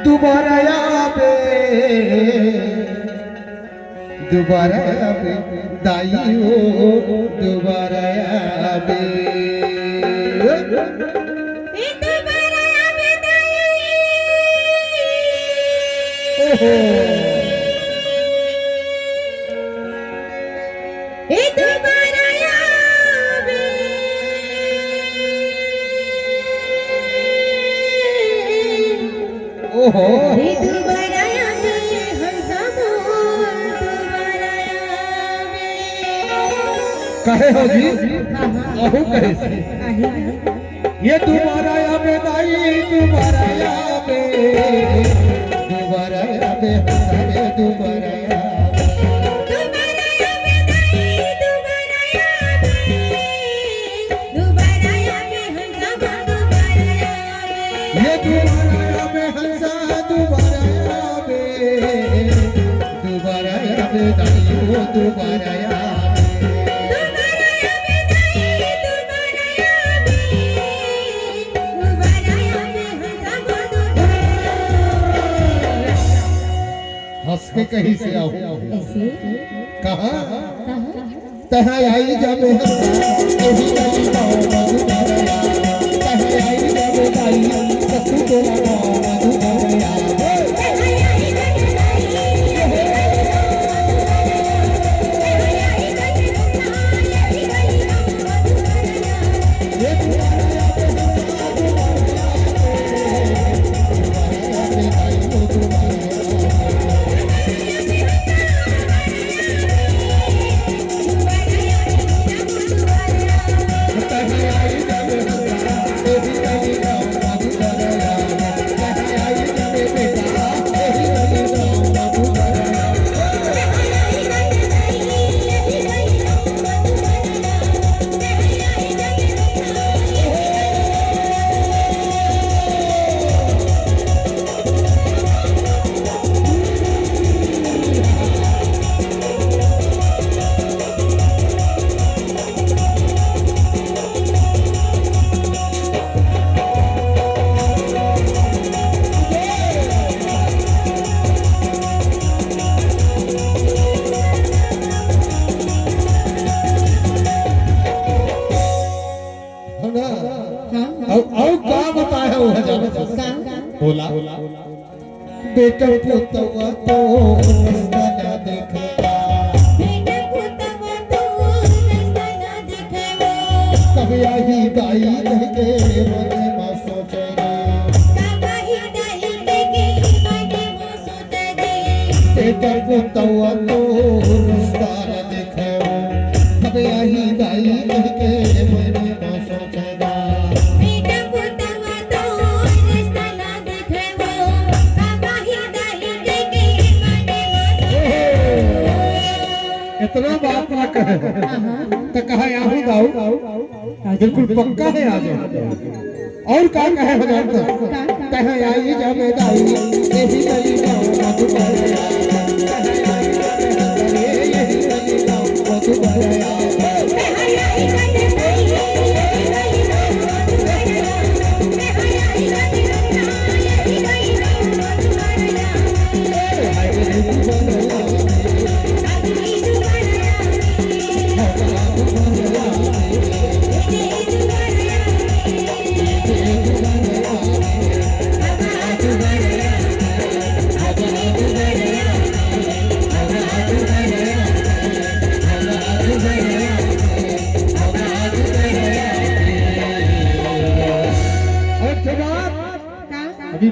दोबारा आवे दाई हो दोबारा आवे ओहो कहे हो जी अहो कहे ये दोबारा आवे दाई दोबारा आवे हंसावे दोबारा हंस के कहीं से आओ कहा तहाँ आई जब बोला बेटा पुतवा तो रास्ता ना देखेगा बेटा पुतवा तो रास्ता ना देखेगा कभी आई दाई के मने में सोचेगा कभी दाई के मने में सोचेगा बेटा पुतवा तो रास्ता ना देखेगा कभी आई दाई के मने में सोचेगा इतना बात ना कहे तो कहा यहाँ दाऊ बिल्कुल पक्का है आज और क्या कहे हो जाता कहे आई जब दाई यही गली गाँव अभी